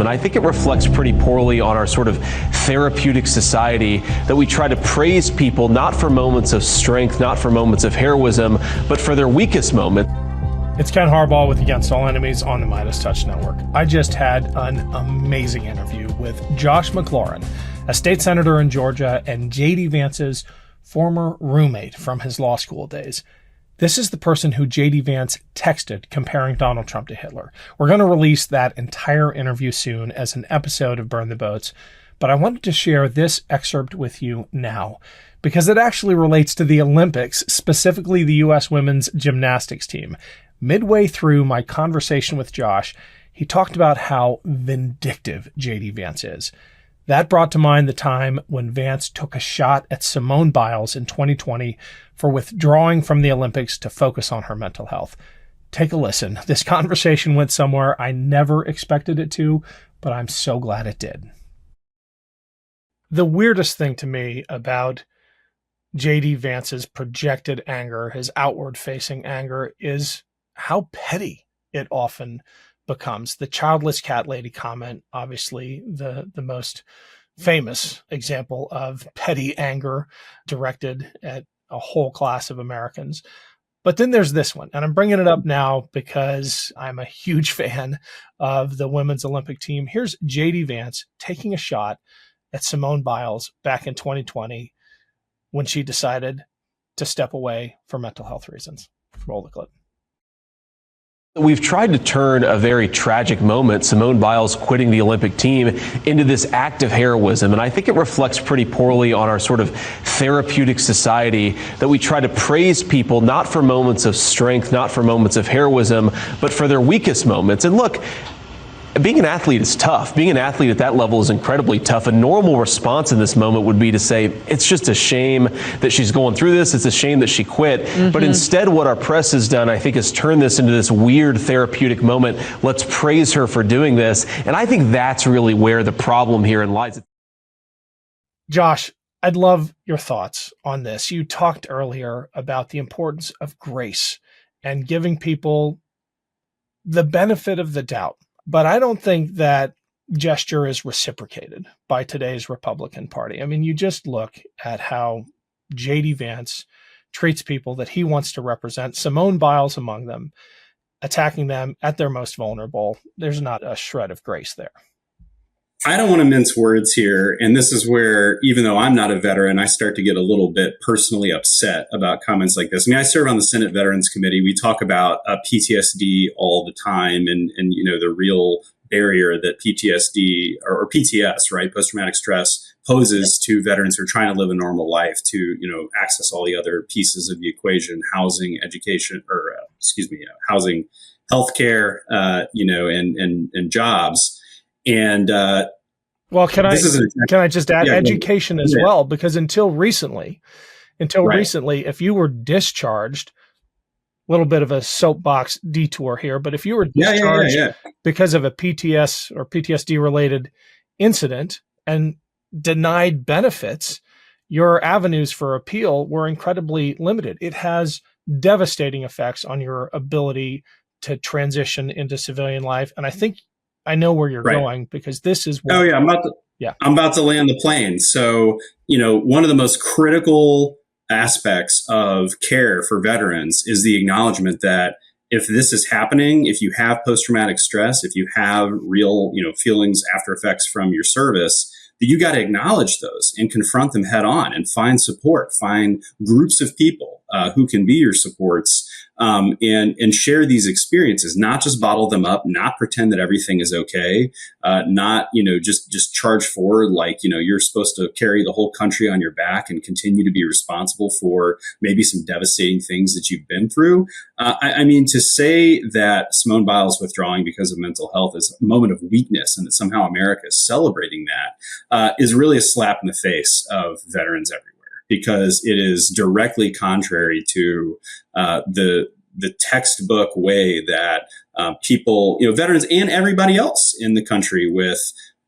And I think it reflects pretty poorly on our sort of therapeutic society that we try to praise people not for moments of strength, not for moments of heroism, but for their weakest moment. It's Ken Harbaugh with Against All Enemies on the MeidasTouch Network. I just had an amazing interview with Josh McLaurin, a state senator in Georgia and JD Vance's former roommate from his law school days. This is the person who JD Vance texted comparing Donald Trump to Hitler. We're going to release that entire interview soon as an episode of Burn the Boats, but I wanted to share this excerpt with you now because it actually relates to the Olympics, specifically the U.S. women's gymnastics team. Midway through my conversation with Josh, he talked about how vindictive JD Vance is. That brought to mind the time when Vance took a shot at Simone Biles in 2020 for withdrawing from the Olympics to focus on her mental health. Take a listen. This conversation went somewhere I never expected it to, but I'm so glad it did. The weirdest thing to me about JD Vance's projected anger, his outward-facing anger, is how petty it often becomes. The childless cat lady comment, obviously the most famous example of petty anger directed at a whole class of Americans. But then there's this one, and I'm bringing it up now because I'm a huge fan of the women's Olympic team. Here's JD Vance taking a shot at Simone Biles back in 2020 when she decided to step away for mental health reasons. Roll the clip. We've tried to turn a very tragic moment, Simone Biles quitting the Olympic team, into this act of heroism. And I think it reflects pretty poorly on our sort of therapeutic society that we try to praise people not for moments of strength, not for moments of heroism, but for their weakest moments. And look, being an athlete is tough. Being an athlete at that level is incredibly tough. A normal response in this moment would be to say, it's just a shame that she's going through this. It's a shame that she quit. But instead, what our press has done, I think, is turn this into this weird therapeutic moment. Let's praise her for doing this. And I think that's really where the problem here lies. Josh, I'd love your thoughts on this. You talked earlier about the importance of grace and giving people the benefit of the doubt. But I don't think that gesture is reciprocated by today's Republican Party. I mean, you just look at how JD Vance treats people that he wants to represent, Simone Biles among them, attacking them at their most vulnerable. There's not a shred of grace there. I don't want to mince words here. And this is where, even though I'm not a veteran, I start to get a little bit personally upset about comments like this. I mean, I serve on the Senate Veterans Committee. We talk about PTSD all the time and, you know, the real barrier that PTSD or PTS, right, post-traumatic stress poses to veterans who are trying to live a normal life, to, you know, access all the other pieces of the equation, housing, education, or housing, healthcare, you know, and jobs. And well, can I just add education as well? Because until recently, if you were discharged, a little bit of a soapbox detour here, but if you were discharged because of a PTS or PTSD related incident and denied benefits, your avenues for appeal were incredibly limited. It has devastating effects on your ability to transition into civilian life. And I think I know where you're going, because this is what, I'm about to land the plane. So, you know, one of the most critical aspects of care for veterans is the acknowledgement that if this is happening, if you have post-traumatic stress, if you have real, you know, feelings, after effects from your service, that you got to acknowledge those and confront them head on and find support, find groups of people who can be your supports, and share these experiences, not just bottle them up, not pretend that everything is okay, not, you know, just charge forward like, you know, you're supposed to carry the whole country on your back and continue to be responsible for maybe some devastating things that you've been through. I mean, to say that Simone Biles withdrawing because of mental health is a moment of weakness and that somehow America is celebrating that is really a slap in the face of veterans everywhere, because it is directly contrary to the textbook way that people, you know, veterans and everybody else in the country with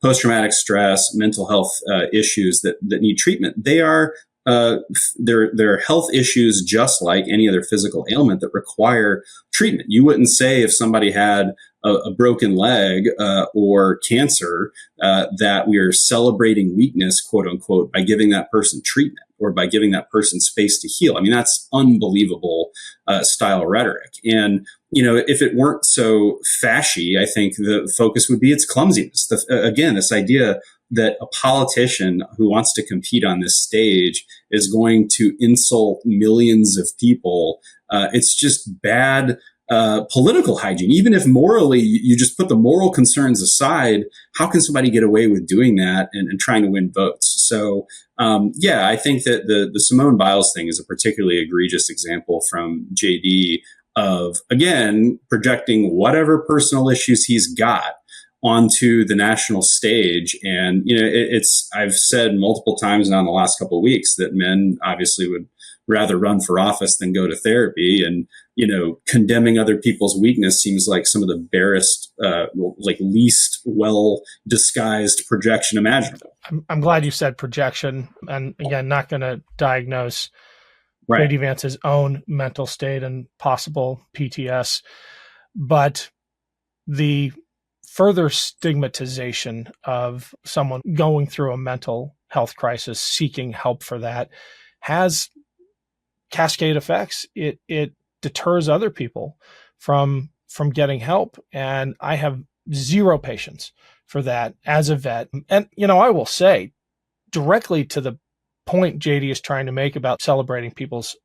post-traumatic stress, mental health issues that need treatment, they are they're health issues just like any other physical ailment that require treatment. You wouldn't say if somebody had a broken leg or cancer, that we are celebrating weakness, quote unquote, by giving that person treatment or by giving that person space to heal. I mean, that's unbelievable style rhetoric. And, if it weren't so fashy, I think the focus would be its clumsiness. Again, this idea that a politician who wants to compete on this stage is going to insult millions of people. It's just bad political hygiene. Even if morally you just put the moral concerns aside, how can somebody get away with doing that and trying to win votes? So, I think that the Simone Biles thing is a particularly egregious example from JD of, again, projecting whatever personal issues he's got onto the national stage. And, I've said multiple times now in the last couple of weeks that men obviously would rather run for office than go to therapy. And, condemning other people's weakness seems like some of the barest, least well disguised projection imaginable. I'm glad you said projection. And again, not going to diagnose Right. JD Vance's own mental state and possible PTS, but the further stigmatization of someone going through a mental health crisis, seeking help for that, has cascade effects. It deters other people from getting help. And I have zero patience for that as a vet. And, I will say directly to the point JD is trying to make about celebrating people's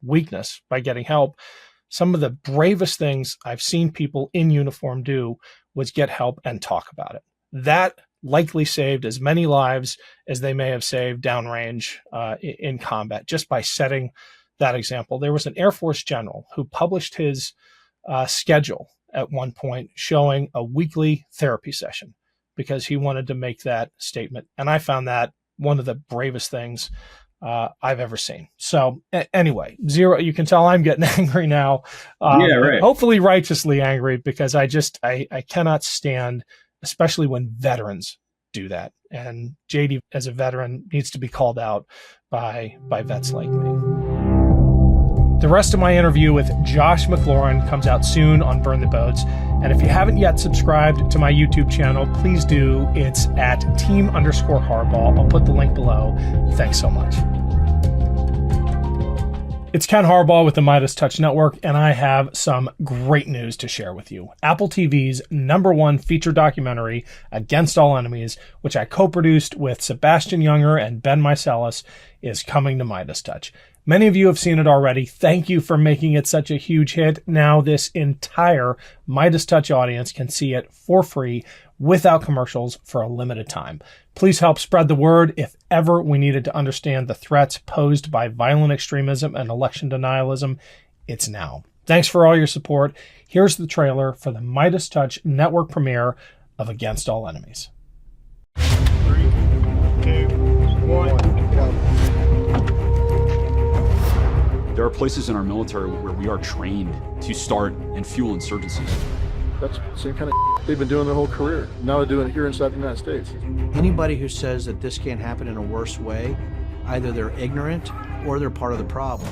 weakness by getting help, some of the bravest things I've seen people in uniform do was get help and talk about it. That likely saved as many lives as they may have saved downrange in combat, just by setting that example. There was an Air Force general who published his schedule at one point showing a weekly therapy session because he wanted to make that statement. And I found that one of the bravest things I've ever seen. So anyway, zero, you can tell I'm getting angry now. Right. Hopefully righteously angry, because I cannot stand, especially when veterans do that. And JD, as a veteran, needs to be called out by vets like me. The rest of my interview with Josh McLaurin comes out soon on Burn the Boats. And if you haven't yet subscribed to my YouTube channel, please do. It's at team_Harbaugh. I'll put the link below. Thanks so much. It's Ken Harbaugh with the MeidasTouch Network, and I have some great news to share with you. Apple TV's #1 feature documentary, Against All Enemies, which I co-produced with Sebastian Younger and Ben Meiselas, is coming to MeidasTouch. Many of you have seen it already. Thank you for making it such a huge hit. Now this entire MeidasTouch audience can see it for free without commercials for a limited time. Please help spread the word. If ever we needed to understand the threats posed by violent extremism and election denialism, it's now. Thanks for all your support. Here's the trailer for the MeidasTouch network premiere of Against All Enemies. 3, 2, 1, go. There are places in our military where we are trained to start and fuel insurgencies. That's the same kind of they've been doing their whole career. Now they're doing it here inside the United States. Anybody who says that this can't happen in a worse way, either they're ignorant or they're part of the problem.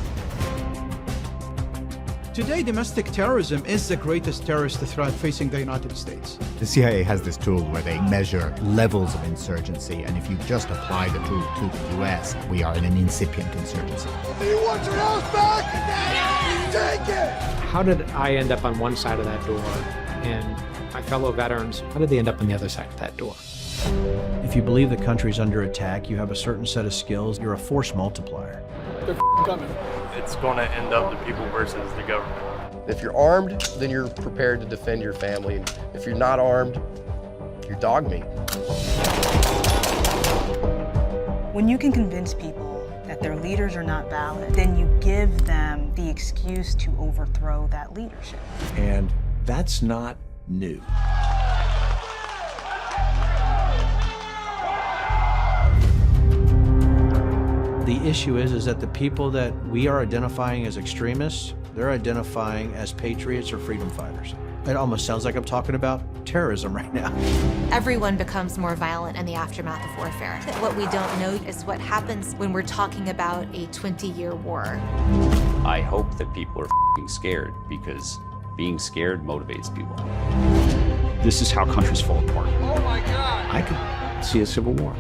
Today, domestic terrorism is the greatest terrorist threat facing the United States. The CIA has this tool where they measure levels of insurgency, and if you just apply the tool to the US, we are in an incipient insurgency. You want your house back? Take it! How did I end up on one side of that door, and my fellow veterans, how did they end up on the other side of that door? If you believe the country's under attack, you have a certain set of skills, you're a force multiplier. They're coming. It's going to end up the people versus the government. If you're armed, then you're prepared to defend your family. And if you're not armed, you're dog meat. When you can convince people that their leaders are not valid, then you give them the excuse to overthrow that leadership. And that's not new. The issue is that the people that we are identifying as extremists, they're identifying as patriots or freedom fighters. It almost sounds like I'm talking about terrorism right now. Everyone becomes more violent in the aftermath of warfare. What we don't know is what happens when we're talking about a 20-year war. I hope that people are scared, because being scared motivates people. This is how countries fall apart. Oh my God! I could see a civil war.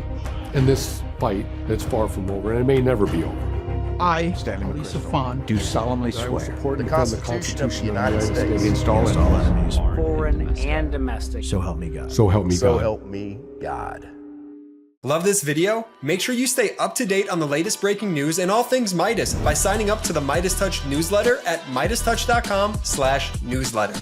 And this fight, it's far from over, and it may never be over. I, Lisa Fon, do solemnly swear the Constitution of the United States against all enemies, foreign and domestic. So help me God. So help me God. So help me God. Love this video? Make sure you stay up to date on the latest breaking news and all things Midas by signing up to the MeidasTouch newsletter at MeidasTouch.com/newsletter.